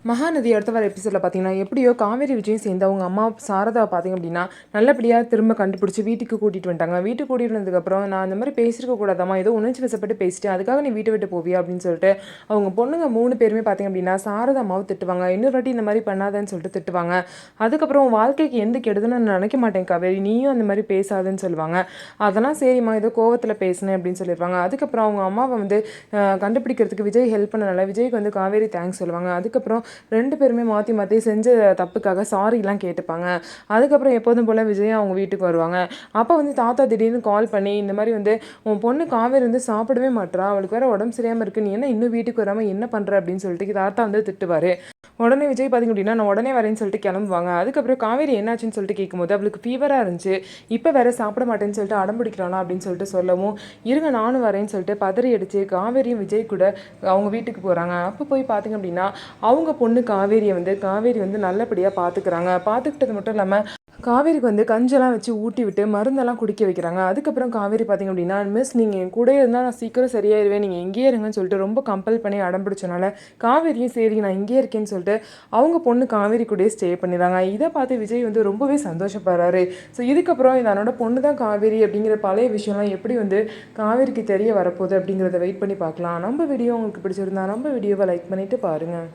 மகாநதி அடுத்த வர எபிசோடில் பார்த்தீங்கன்னா எப்படியோ காவேரி விஜயும் சேர்ந்து அவங்க அம்மா சாரதாவை பார்த்தீங்க அப்படின்னா நல்லபடியாக திரும்ப கண்டுபிடிச்சி வீட்டுக்கு கூட்டிகிட்டு வந்துட்டாங்க. வீட்டுக்கு கூட்டிகிட்டு வந்ததுக்கப்புறம் நான் அந்த மாதிரி பேசியிருக்க கூடாதாம்மா, ஏதோ உணர்ச்சி வசப்பட்டு பேசிட்டு அதுக்காக நீ வீட்டை விட்டு போவியா அப்படின்னு சொல்லிட்டு அவங்க பொண்ணுங்க 3 பேருமே பார்த்தீங்க அப்படின்னா சாரதா அம்மாவை திட்டுவாங்க. இன்னொரு வாட்டி இந்த மாதிரி பண்ணாதன்னு சொல்லிட்டு திட்டுவாங்க. அதுக்கப்புறம் வாழ்க்கைக்கு எந்த கெடுதுன்னு நான் நினைக்க மாட்டேன் காவேரி, நீயும் அந்த மாதிரி பேசாதுன்னு சொல்லுவாங்க. அதெல்லாம் சரிம்மா, ஏதோ கோவத்தில் பேசினேன் அப்படின்னு சொல்லிடுவாங்க. அதுக்கப்புறம் அவங்க அம்மாவை வந்து கண்டுபிடிக்கிறதுக்கு விஜய் ஹெல்ப் பண்ணனால விஜய்க்கு வந்து காவேரி தேங்க்ஸ் சொல்லுவாங்க. அதுக்கப்புறம் 2 பேருமே மாற்றி மாற்றி செஞ்ச தப்புக்காக சாரிலாம் கேட்டுப்பாங்க. அதுக்கப்புறம் எப்போதும் போல் விஜய் அவங்க வீட்டுக்கு வருவாங்க. அப்போ வந்து தாத்தா திடீர்னு கால் பண்ணி இந்த மாதிரி வந்து உன் பொண்ணு காவேரி வந்து சாப்பிடவே மாட்றா, அவளுக்கு வேறு உடம்பு சரியாமல் இருக்குது, நீ என்ன இன்னும் வீட்டுக்கு வராமல் என்ன பண்ணுற அப்படின்னு சொல்லிட்டு தாத்தா வந்து திட்டுவார். உடனே விஜய் பார்த்திங்க அப்படின்னா நான் உடனே வரேன்னு சொல்லிட்டு கிளம்புவாங்க. அதுக்கப்புறம் காவேரி என்னாச்சுன்னு சொல்லிட்டு கேட்கும்போது அவளுக்கு ஃபீவராக இருந்துச்சு, இப்போ வேறு சாப்பிட மாட்டேன்னு சொல்லிட்டு அடம் பிடிக்கிறானா அப்படின்னு சொல்லிட்டு சொல்லவும், இருங்க நானும் வரேன்னு சொல்லிட்டு பதறி அடித்து காவேரியும் விஜய் கூட அவங்க வீட்டுக்கு போகிறாங்க. அப்போ போய் பார்த்திங்க அப்படின்னா அவங்க பொண்ணு காவேரி வந்து நல்லபடியாக பார்த்துக்கிறாங்க. பார்த்துக்கிட்டது மட்டும் இல்லாமல் காவேரிக்கு வந்து கஞ்செல்லாம் வச்சு ஊட்டி விட்டு மருந்தெல்லாம் குடிக்க வைக்கிறாங்க. அதுக்கப்புறம் காவேரி பார்த்திங்க அப்படின்னா, மிஸ் நீங்கள் என் கூட இருந்தால் நான் சீக்கிரம் சரியாயிருவேன், நீங்கள் எங்கேயே இருங்கன்னு சொல்லிட்டு ரொம்ப கம்பல் பண்ணி அடம் பிடிச்சனால காவேரியும் சரி நான் இங்கேயே இருக்கேன்னு சொல்லிட்டு அவங்க பொண்ணு காவேரி கூடயே ஸ்டே பண்ணிடுறாங்க. இதை பார்த்து விஜய் வந்து ரொம்பவே சந்தோஷப்படுறாரு. ஸோ இதுக்கப்புறம் இதனோட பொண்ணு தான் காவேரி அப்படிங்கிற பழைய விஷயம்லாம் எப்படி வந்து காவேரிக்கு தெரிய வரப்போகுது அப்படிங்கிறத வெயிட் பண்ணி பார்க்கலாம். நம்ம வீடியோ உங்களுக்கு பிடிச்சிருந்தா நம்ம வீடியோவை லைக் பண்ணிவிட்டு பாருங்கள்.